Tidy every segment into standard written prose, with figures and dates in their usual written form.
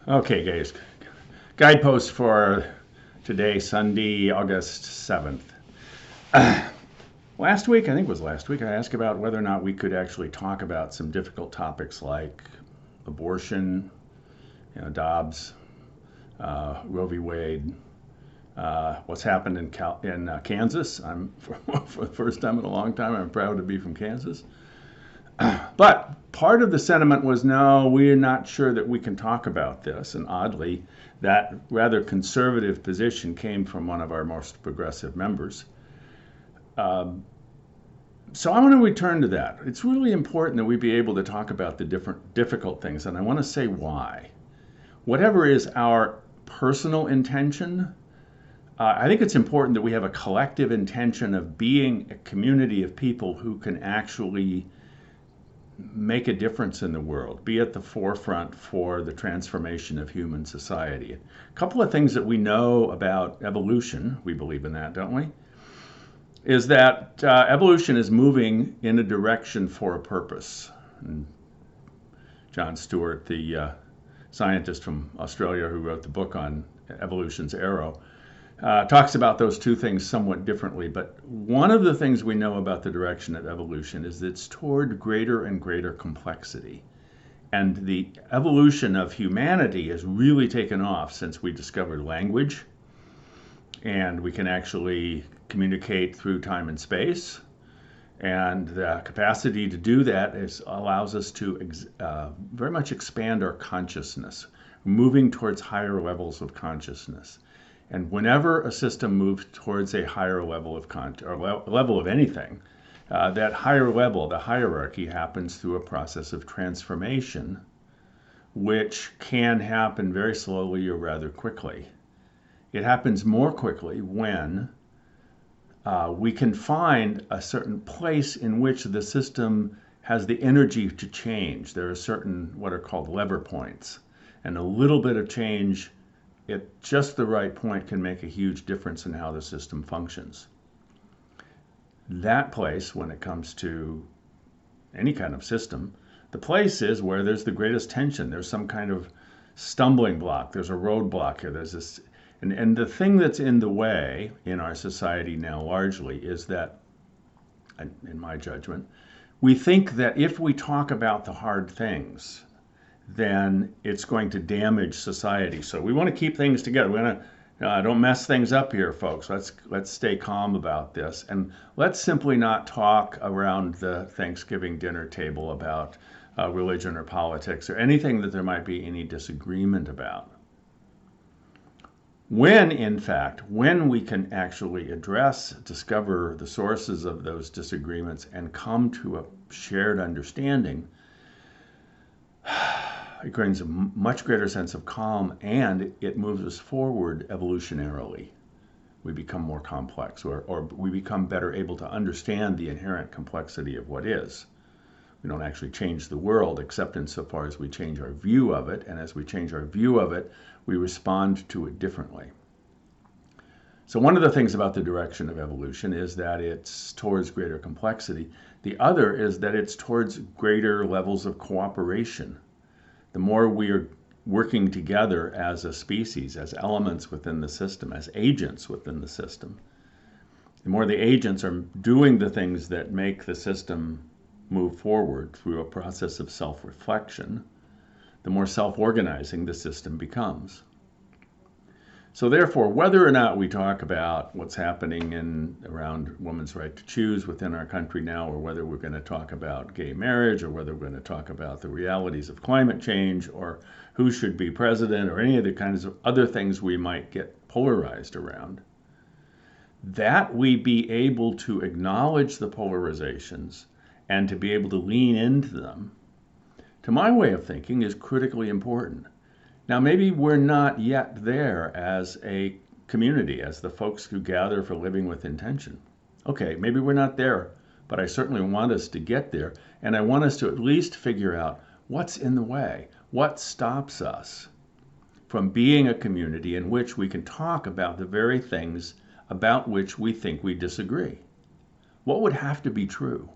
Okay, guys. Guidepost for today, Sunday, August 7th. Last week, I think it was last week, I asked about whether or not we could actually talk about some difficult topics like abortion, Dobbs, Roe v. Wade, what's happened in Kansas. For the first time in a long time, I'm proud to be from Kansas. But part of the sentiment was, no, we're not sure that we can talk about this. And oddly, that rather conservative position came from one of our most progressive members. So I want to return to that. It's really important that we be able to talk about the different difficult things, and I want to say why. Whatever is our personal intention, I think it's important that we have a collective intention of being a community of people who can actually make a difference in the world, be at the forefront for the transformation of human society. A couple of things that we know about evolution, we believe in that, don't we? Is that evolution is moving in a direction for a purpose. And John Stewart, the scientist from Australia who wrote the book on evolution's arrow, talks about those two things somewhat differently. But one of the things we know about the direction of evolution is that it's toward greater and greater complexity. And the evolution of humanity has really taken off since we discovered language, and we can actually communicate through time and space. And the capacity to do that allows us to very much expand our consciousness, moving towards higher levels of consciousness. And whenever a system moves towards a higher level of level of anything, that higher level, the hierarchy, happens through a process of transformation, which can happen very slowly or rather quickly. It happens more quickly when we can find a certain place in which the system has the energy to change. There are certain what are called lever points, and a little bit of change at just the right point can make a huge difference in how the system functions. That place, when it comes to any kind of system, the place is where there's the greatest tension. There's some kind of stumbling block. There's a roadblock here. There's this. And the thing that's in the way in our society now largely is that, in my judgment, we think that if we talk about the hard things, then it's going to damage society. So we want to keep things together. We want to don't mess things up here, folks. Let's stay calm about this, and let's simply not talk around the Thanksgiving dinner table about religion or politics or anything that there might be any disagreement about. When, in fact, when we can actually discover the sources of those disagreements and come to a shared understanding, it brings a much greater sense of calm, and it moves us forward evolutionarily. We become more complex, or we become better able to understand the inherent complexity of what is. We don't actually change the world except insofar as we change our view of it, and as we change our view of it, we respond to it differently. So one of the things about the direction of evolution is that it's towards greater complexity. The other is that it's towards greater levels of cooperation. The more we are working together as a species, as elements within the system, as agents within the system, the more the agents are doing the things that make the system move forward through a process of self-reflection, the more self-organizing the system becomes. So therefore, whether or not we talk about what's happening around women's right to choose within our country now, or whether we're going to talk about gay marriage, or whether we're going to talk about the realities of climate change, or who should be president, or any of the kinds of other things we might get polarized around, that we be able to acknowledge the polarizations and to be able to lean into them, to my way of thinking, is critically important. Now, maybe we're not yet there as a community, as the folks who gather for living with intention. Okay, maybe we're not there, but I certainly want us to get there, and I want us to at least figure out what's in the way, what stops us from being a community in which we can talk about the very things about which we think we disagree. What would have to be true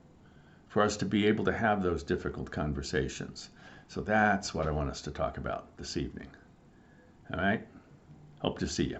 for us to be able to have those difficult conversations? So that's what I want us to talk about this evening. All right? Hope to see you.